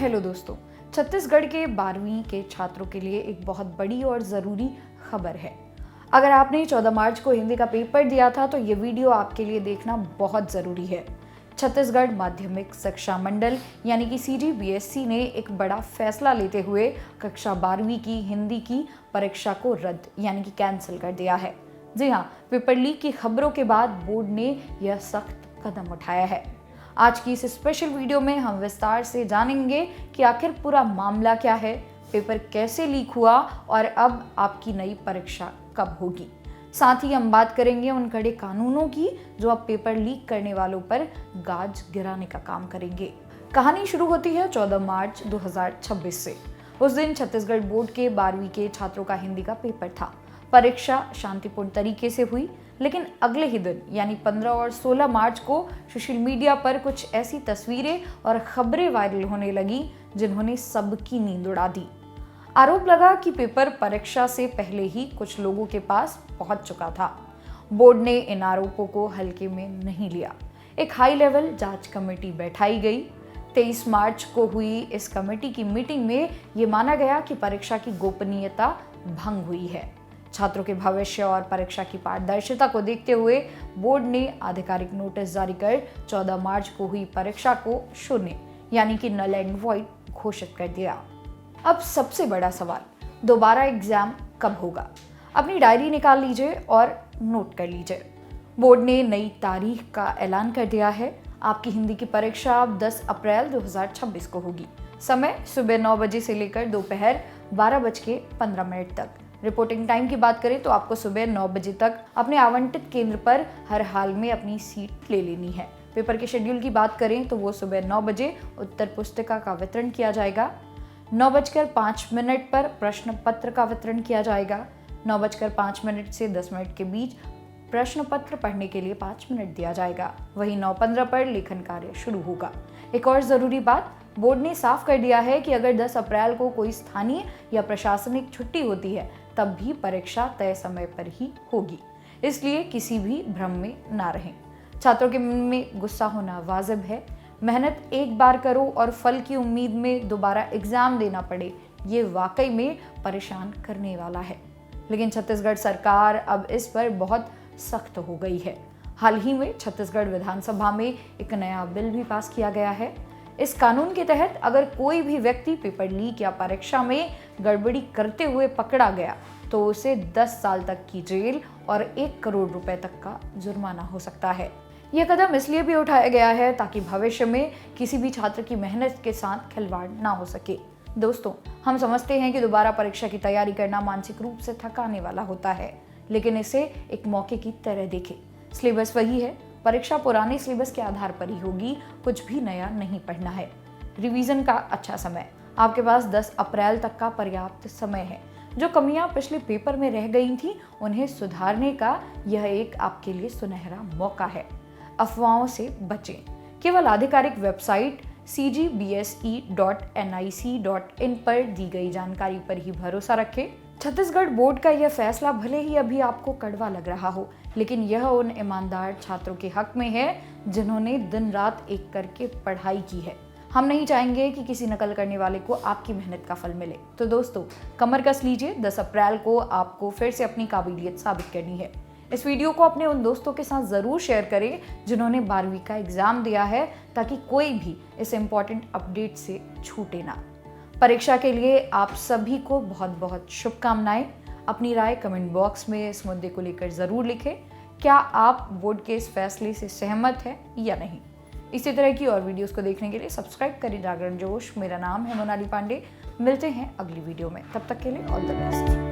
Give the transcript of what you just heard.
Hello दोस्तों, छत्तीसगढ़ के 12वीं के छात्रों के लिए एक बहुत बड़ी और ज़रूरी खबर है। अगर आपने 14 मार्च को हिंदी का पेपर दिया था तो ये वीडियो आपके लिए देखना बहुत ज़रूरी है। छत्तीसगढ़ माध्यमिक शिक्षा मंडल यानी कि CGBSC ने एक बड़ा फैसला लेते हुए कक्षा 12वीं की हिंदी की परीक्षा को रद्द यानी कि कैंसिल कर दिया है। जी हाँ, पेपर लीक की खबरों के बाद बोर्ड ने यह सख्त कदम उठाया है। आज की इस स्पेशल वीडियो में हम विस्तार से जानेंगे कि आखिर पूरा मामला क्या है, पेपर कैसे लीक हुआ और अब आपकी नई परीक्षा कब होगी। साथ ही हम बात करेंगे उन कड़े कानूनों की जो अब पेपर लीक करने वालों पर गाज गिराने का काम करेंगे। कहानी शुरू होती है 14 मार्च 2026 से। उस दिन छत्तीसगढ़ बोर्ड के 12वीं के छात्रों का हिंदी का पेपर था। परीक्षा शांतिपूर्ण तरीके से हुई, लेकिन अगले ही दिन यानी 15 और 16 मार्च को सोशल मीडिया पर कुछ ऐसी तस्वीरें और खबरें वायरल होने लगी जिन्होंने सबकी नींद उड़ा दी। आरोप लगा कि पेपर परीक्षा से पहले ही कुछ लोगों के पास पहुंच चुका था। बोर्ड ने इन आरोपों को हल्के में नहीं लिया। एक हाई लेवल जांच कमेटी बैठाई गई। 23 मार्च को हुई इस कमेटी की मीटिंग में ये माना गया कि परीक्षा की गोपनीयता भंग हुई है। छात्रों के भविष्य और परीक्षा की पारदर्शिता को देखते हुए बोर्ड ने आधिकारिक नोटिस जारी कर 14 मार्च को हुई परीक्षा को शून्य यानी कि नल एंड वॉइड घोषित कर दिया। अब सबसे बड़ा सवाल, दोबारा एग्जाम कब होगा? अपनी डायरी निकाल लीजिए और नोट कर लीजिए। बोर्ड ने नई तारीख का ऐलान कर दिया है। आपकी हिंदी की परीक्षा अब 10 अप्रैल 2026 को होगी। समय सुबह 9 बजे से लेकर दोपहर 12:15 तक। रिपोर्टिंग टाइम की बात करें तो आपको सुबह 9 बजे तक अपने आवंटित केंद्र पर हर हाल में अपनी सीट ले लेनी है। पेपर के शेड्यूल की बात करें तो वो सुबह 9 बजे उत्तर पुस्तिका का वितरण किया जाएगा। 9:05 पर प्रश्न पत्र का वितरण किया जाएगा। 9:05 से 10 मिनट के बीच प्रश्न पत्र पढ़ने के लिए 5 मिनट दिया जाएगा। वहीं 9:15 पर लेखन कार्य शुरू होगा। एक और ज़रूरी बात, बोर्ड ने साफ कर दिया है कि अगर 10 अप्रैल को कोई स्थानीय या प्रशासनिक छुट्टी होती है तब भी परीक्षा तय समय पर ही होगी। इसलिए किसी भी भ्रम में ना रहें। छात्रों के मन में गुस्सा होना वाजिब है। मेहनत एक बार करो और फल की उम्मीद में दोबारा एग्जाम देना पड़े, ये वाकई में परेशान करने वाला है। लेकिन छत्तीसगढ़ सरकार अब इस पर बहुत सख्त हो गई है। हाल ही में छत्तीसगढ़ विधानसभा में एक नया बिल भी पास किया गया है। इस कानून के तहत अगर कोई भी व्यक्ति पेपर लीक या परीक्षा में गड़बड़ी करते हुए पकड़ा गया तो उसे 10 साल तक की जेल और 1 करोड़ रुपए तक का जुर्माना हो सकता है। यह कदम इसलिए भी उठाया गया है ताकि भविष्य में किसी भी छात्र की मेहनत के साथ खिलवाड़ ना हो सके। दोस्तों, हम समझते हैं कि दोबारा परीक्षा की तैयारी करना मानसिक रूप से थकाने वाला होता है, लेकिन इसे एक मौके की तरह देखें। सिलेबस वही है, परीक्षा पुराने सिलेबस के आधार पर ही होगी, कुछ भी नया नहीं पढ़ना है। रिवीजन का अच्छा समय, आपके पास 10 अप्रैल तक का पर्याप्त समय है। जो कमियां पिछले पेपर में रह गई थी उन्हें सुधारने का यह एक आपके लिए सुनहरा मौका है। अफवाहों से बचें। केवल आधिकारिक वेबसाइट cgbse.nic.in पर दी गई जानकारी पर ही भरोसा रखें। छत्तीसगढ़ बोर्ड का यह फैसला भले ही अभी आपको कड़वा लग रहा हो, लेकिन यह उन ईमानदार छात्रों के हक में है जिन्होंने दिन रात एक करके पढ़ाई की है। हम नहीं चाहेंगे कि किसी नकल करने वाले को आपकी मेहनत का फल मिले। तो दोस्तों, कमर कस लीजिए। 10 अप्रैल को आपको फिर से अपनी काबिलियत साबित करनी है। इस वीडियो को अपने उन दोस्तों के साथ ज़रूर शेयर करें जिन्होंने 12वीं का एग्जाम दिया है, ताकि कोई भी इस इम्पॉर्टेंट अपडेट से छूटे ना। परीक्षा के लिए आप सभी को बहुत बहुत शुभकामनाएं। अपनी राय कमेंट बॉक्स में इस मुद्दे को लेकर ज़रूर लिखें। क्या आप बोर्ड के इस फैसले से सहमत हैं या नहीं? इसी तरह की और वीडियोस को देखने के लिए सब्सक्राइब करें जागरण जोश। मेरा नाम है मोनाली पांडे। मिलते हैं अगली वीडियो में, तब तक के लिए ऑल द बेस्ट।